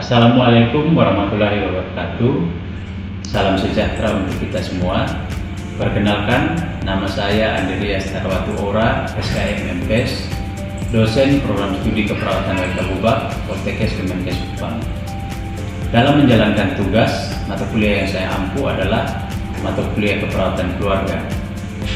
Assalamualaikum warahmatullahi wabarakatuh. Salam sejahtera untuk kita semua. Perkenalkan, nama saya Andreas Tarwatu Ora, SKM MKes, dosen program studi keperawatan wanita bubak, Poltekkes Kemenkes Kupang. Dalam menjalankan tugas, mata kuliah yang saya ampu adalah mata kuliah keperawatan keluarga.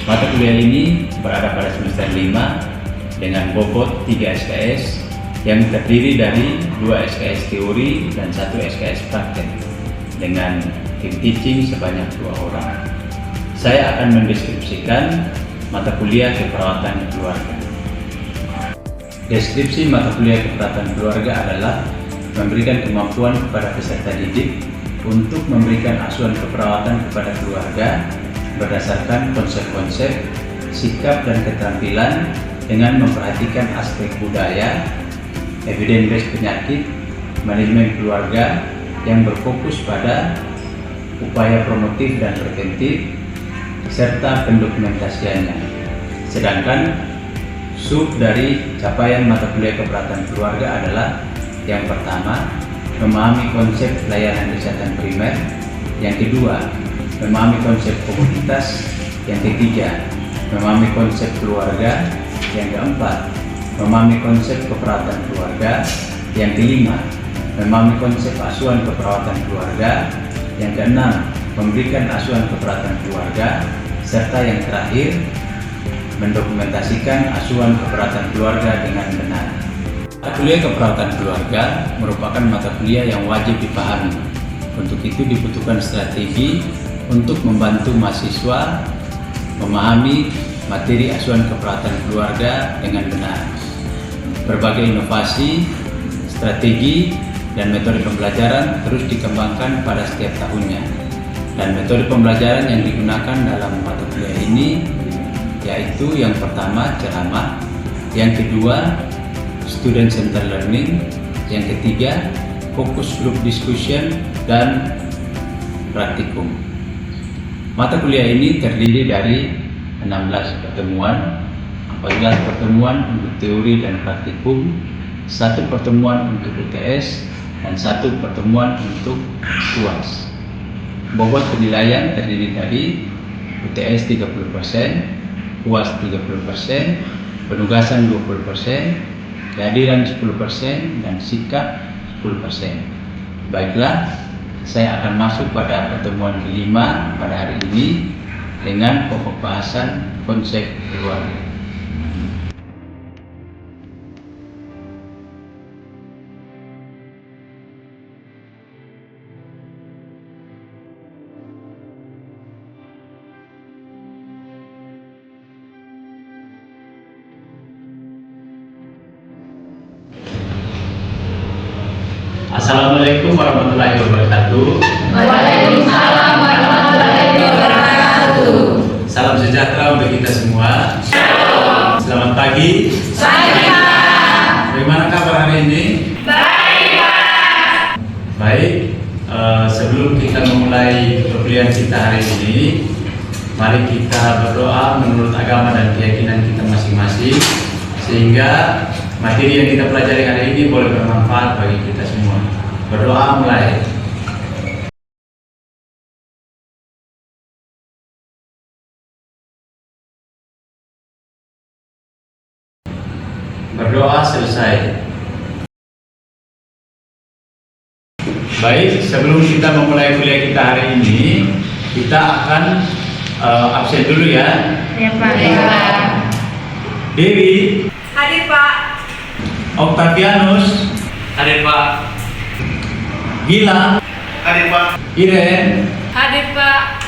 Mata kuliah ini berada pada semester 5 dengan bobot 3 SKS yang terdiri dari 2 SKS teori dan 1 SKS praktek dengan tim teaching sebanyak 2 orang. Saya akan mendeskripsikan mata kuliah keperawatan keluarga. Deskripsi mata kuliah keperawatan keluarga adalah memberikan kemampuan kepada peserta didik untuk memberikan asuhan keperawatan kepada keluarga berdasarkan konsep-konsep, sikap dan keterampilan dengan memperhatikan aspek budaya, evidence-based penyakit, manajemen keluarga yang berfokus pada upaya promotif dan preventif, serta pendokumentasiannya. Sedangkan sub dari capaian mata kuliah keperawatan keluarga adalah yang pertama, memahami konsep layanan kesehatan primer, yang kedua, memahami konsep komunitas, yang ketiga, memahami konsep keluarga, yang keempat, memahami konsep keperawatan keluarga, yang kelima, memahami konsep asuhan keperawatan keluarga, yang keenam, memberikan asuhan keperawatan keluarga, serta yang terakhir, mendokumentasikan asuhan keperawatan keluarga dengan benar. Mata kuliah keperawatan keluarga merupakan mata kuliah yang wajib dipahami. Untuk itu dibutuhkan strategi untuk membantu mahasiswa memahami materi asuhan keperawatan keluarga dengan benar. Berbagai inovasi, strategi, dan metode pembelajaran terus dikembangkan pada setiap tahunnya. Dan metode pembelajaran yang digunakan dalam mata kuliah ini yaitu yang pertama ceramah, yang kedua student center learning, yang ketiga fokus group discussion, dan praktikum. Mata kuliah ini terdiri dari 16 pertemuan, 14 pertemuan untuk teori dan praktikum, 1 pertemuan untuk UTS, dan 1 pertemuan untuk UAS. Bobot penilaian terdiri dari UTS 30%, UAS 30%, penugasan 20%, kehadiran 10%, dan sikap 10%. Baiklah, saya akan masuk pada pertemuan kelima pada hari ini dengan pokok bahasan konsep keluarga. Assalamualaikum warahmatullahi wabarakatuh. Waalaikumsalam warahmatullahi wabarakatuh. Salam sejahtera untuk kita semua. Shalom. Selamat pagi. Saya. Bagaimana kabar hari ini? Baik, Pak. Baik. Sebelum kita memulai perkuliahan kita hari ini, mari kita berdoa menurut agama dan keyakinan kita masing-masing, sehingga materi yang kita pelajari hari ini boleh bermanfaat bagi kita semua. Berdoa mulai. Berdoa selesai. Baik, sebelum kita memulai kuliah kita hari ini, kita akan absen dulu ya. Ya, Pak. Ya, Pak. Dewi. Hadir, Pak. Octavianus. Hadir Pak. Gilang. Hadir Pak. Iren. Hadir, Pak.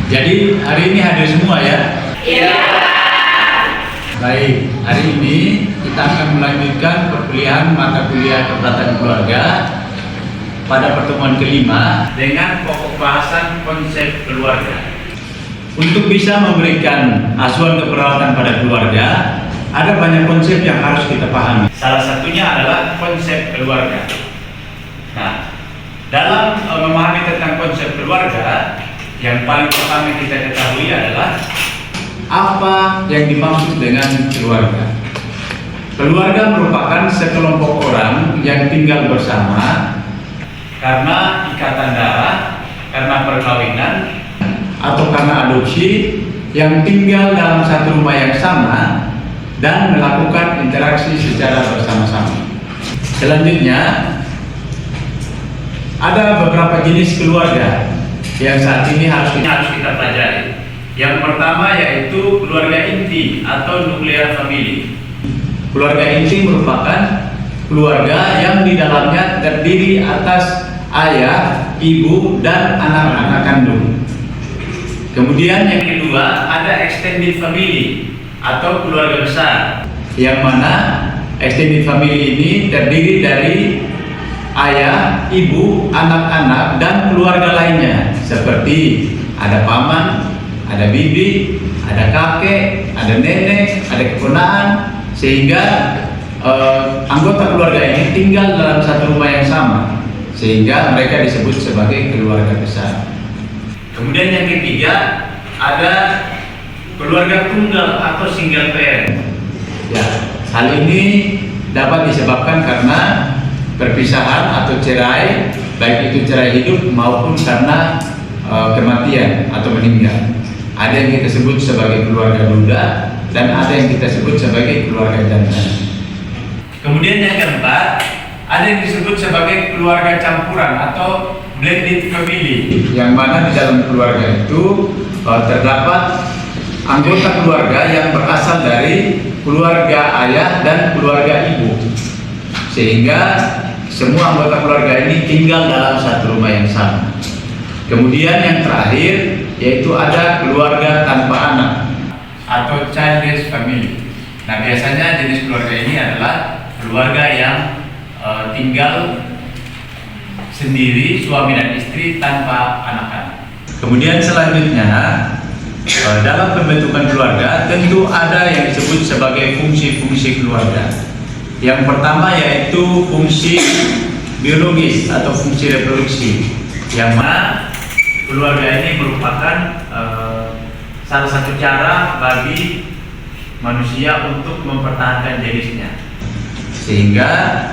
Jadi hari ini hadir semua ya. Iya, Pak. Baik, hari ini kita akan melanjutkan perkuliahan mata kuliah keperawatan keluarga pada pertemuan kelima dengan pokok bahasan konsep keluarga. Untuk bisa memberikan asuhan keperawatan pada keluarga, ada banyak konsep yang harus kita pahami. Salah satunya adalah konsep keluarga. Nah, dalam memahami tentang konsep keluarga, yang paling pertama kita ketahui adalah apa yang dimaksud dengan keluarga. Keluarga merupakan sekelompok orang yang tinggal bersama karena ikatan darah, karena perkawinan, atau karena adopsi yang tinggal dalam satu rumah yang sama dan melakukan interaksi secara bersama-sama. Selanjutnya, ada beberapa jenis keluarga yang saat ini harus kita pelajari. Yang pertama yaitu keluarga inti atau nuclear family. Keluarga inti merupakan keluarga yang di dalamnya terdiri atas ayah, ibu, dan anak-anak kandung. Kemudian yang kedua ada extended family atau keluarga besar, yang mana extended family ini terdiri dari ayah, ibu, anak-anak, dan keluarga lainnya seperti ada paman, ada bibi, ada kakek, ada nenek, ada keponakan, sehingga anggota keluarga ini tinggal dalam satu rumah yang sama, sehingga mereka disebut sebagai keluarga besar. Kemudian yang ketiga ada keluarga tunggal atau single parent. Ya, hal ini dapat disebabkan karena perpisahan atau cerai, baik itu cerai hidup maupun karena kematian atau meninggal. Ada yang kita sebut sebagai keluarga duda dan ada yang kita sebut sebagai keluarga janda. Kemudian yang keempat, ada yang disebut sebagai keluarga campuran atau blended family, yang mana di dalam keluarga itu terdapat anggota keluarga yang berasal dari keluarga ayah dan keluarga ibu, sehingga semua anggota keluarga ini tinggal dalam satu rumah yang sama. Kemudian yang terakhir yaitu ada keluarga tanpa anak atau childless family. Nah, biasanya jenis keluarga ini adalah keluarga yang tinggal sendiri, suami dan istri tanpa anak-anak. Kemudian selanjutnya dalam pembentukan keluarga tentu ada yang disebut sebagai fungsi-fungsi keluarga. Yang pertama yaitu fungsi biologis atau fungsi reproduksi, yang mana keluarga ini merupakan salah satu cara bagi manusia untuk mempertahankan jenisnya, sehingga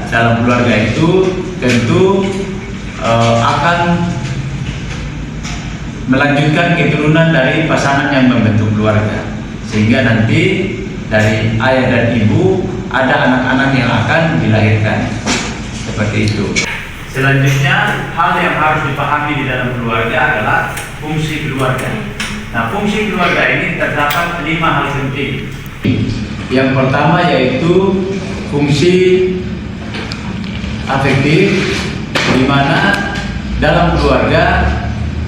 dalam keluarga itu tentu akan melanjutkan keturunan dari pasangan yang membentuk keluarga, sehingga nanti dari ayah dan ibu ada anak-anak yang akan dilahirkan, seperti itu. Selanjutnya, hal yang harus dipahami di dalam keluarga adalah fungsi keluarga. Nah, fungsi keluarga ini terdapat 5 hal penting. Yang pertama yaitu fungsi afektif, di mana dalam keluarga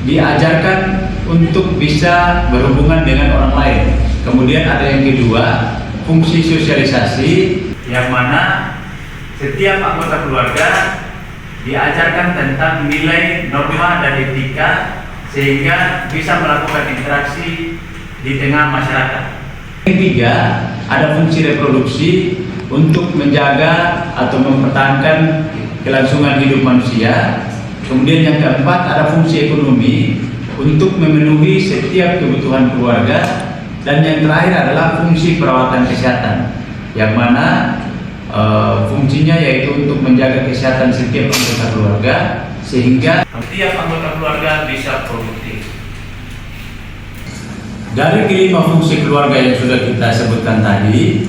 diajarkan untuk bisa berhubungan dengan orang lain. Kemudian ada yang kedua, fungsi sosialisasi, yang mana setiap anggota keluarga diajarkan tentang nilai, norma, dan etika, sehingga bisa melakukan interaksi di tengah masyarakat. Yang ketiga, ada fungsi reproduksi untuk menjaga atau mempertahankan kelangsungan hidup manusia. Kemudian yang keempat, ada fungsi ekonomi untuk memenuhi setiap kebutuhan keluarga. Dan yang terakhir adalah fungsi perawatan kesehatan, yang mana fungsinya yaitu untuk menjaga kesehatan setiap anggota keluarga, sehingga setiap anggota keluarga bisa produktif. Dari kelima fungsi keluarga yang sudah kita sebutkan tadi,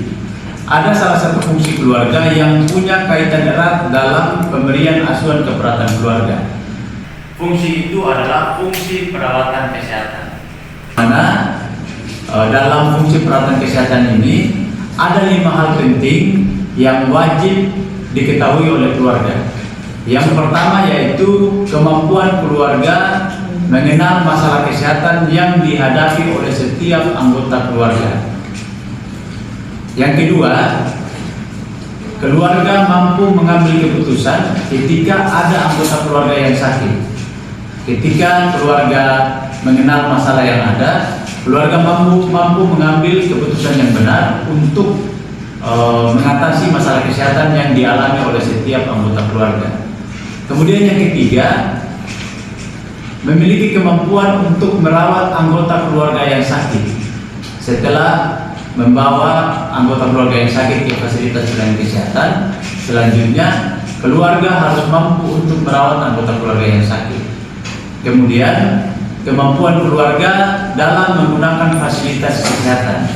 ada salah satu fungsi keluarga yang punya kaitan erat dalam pemberian asuhan keperawatan keluarga. Fungsi itu adalah fungsi perawatan kesehatan. Mana dalam fungsi perawatan kesehatan ini ada 5 hal penting yang wajib diketahui oleh keluarga. Yang pertama yaitu kemampuan keluarga mengenal masalah kesehatan yang dihadapi oleh setiap anggota keluarga. Yang kedua, keluarga mampu mengambil keputusan ketika ada anggota keluarga yang sakit. Ketika keluarga mengenal masalah yang ada, keluarga mampu mengambil keputusan yang benar untuk mengatasi masalah kesehatan yang dialami oleh setiap anggota keluarga. Kemudian yang ketiga, memiliki kemampuan untuk merawat anggota keluarga yang sakit. Setelah membawa anggota keluarga yang sakit ke fasilitas pelayanan kesehatan, selanjutnya keluarga harus mampu untuk merawat anggota keluarga yang sakit. Kemudian, kemampuan keluarga dalam menggunakan fasilitas kesehatan.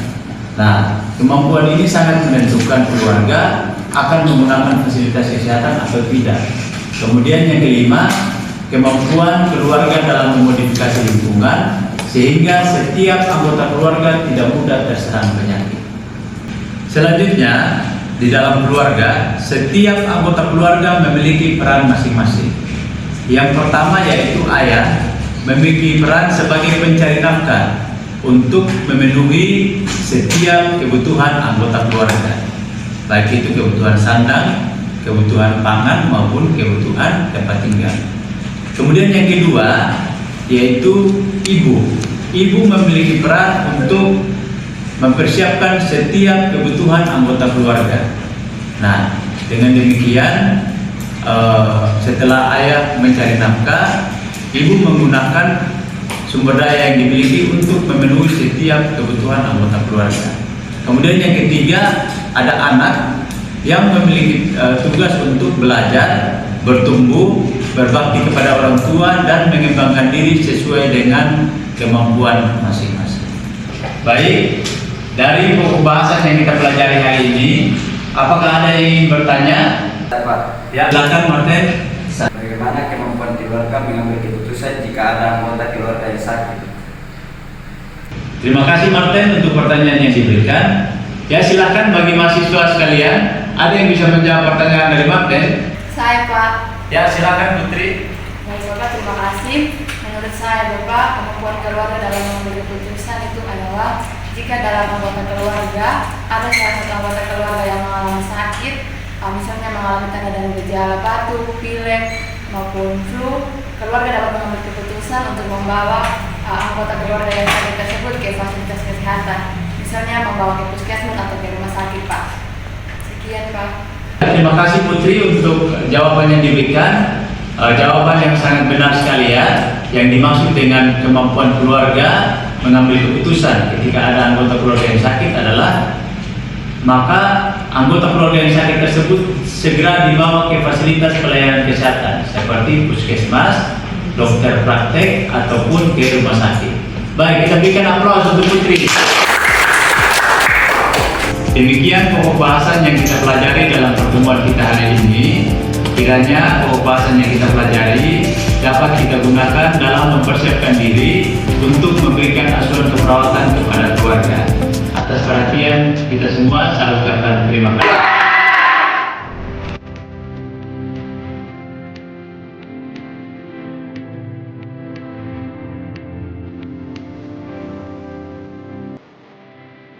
Nah, kemampuan ini sangat menentukan keluarga akan menggunakan fasilitas kesehatan atau tidak. Kemudian yang kelima, kemampuan keluarga dalam memodifikasi lingkungan sehingga setiap anggota keluarga tidak mudah terserang penyakit. Selanjutnya, di dalam keluarga, setiap anggota keluarga memiliki peran masing-masing. Yang pertama yaitu ayah memiliki peran sebagai pencari nafkah untuk memenuhi setiap kebutuhan anggota keluarga, baik itu kebutuhan sandang, kebutuhan pangan maupun kebutuhan tempat tinggal. Kemudian yang kedua yaitu ibu. Ibu memiliki peran untuk mempersiapkan setiap kebutuhan anggota keluarga. Nah, dengan demikian setelah ayah mencari nafkah, ibu menggunakan sumber daya yang dimiliki untuk memenuhi setiap kebutuhan anggota keluarga. Kemudian yang ketiga, ada anak yang memiliki tugas untuk belajar, bertumbuh, berbakti kepada orang tua dan mengembangkan diri sesuai dengan kemampuan masing-masing. Baik, dari pokok bahasan yang kita pelajari hari ini, apakah ada yang ingin bertanya? Pak, Ya, silakan Martin. bagaimana kemampuan keluarga mengambil keputusan jika ada anggota keluarga yang sakit? Terima kasih Martin untuk pertanyaan yang diberikan. Ya, silakan bagi mahasiswa sekalian, ada yang bisa menjawab pertanyaan dari Martin? Saya Pak. Ya, silakan Putri. Baik Bapak, terima kasih. Menurut saya Bapak, kemampuan keluarga dalam mengambil keputusan itu adalah jika dalam anggota keluarga ada salah satu anggota keluarga yang mengalami sakit, misalnya mengalami tanda dan gejala batuk, pilek maupun flu, keluarga dapat mengambil keputusan untuk membawa anggota keluarga yang sakit tersebut ke fasilitas kesehatan, misalnya membawa ke puskesmas atau ke rumah sakit, Pak. Sekian, Pak. Terima kasih Putri untuk jawaban yang diberikan. Jawaban yang sangat benar sekali ya. Yang dimaksud dengan kemampuan keluarga mengambil keputusan ketika ada anggota keluarga yang sakit adalah maka anggota keluarga yang sakit tersebut segera dibawa ke fasilitas pelayanan kesehatan seperti puskesmas, dokter praktek ataupun ke rumah sakit. Baik, kita berikan aplaus untuk Putri. Demikian pokok bahasan yang kita pelajari dalam pertemuan kita hari ini. Kiranya pokok bahasan yang kita pelajari dapat kita gunakan dalam mempersiapkan diri untuk memberikan asuhan keperawatan kepada keluarga. Atas perhatian kita semua, saya ucapkan terima kasih.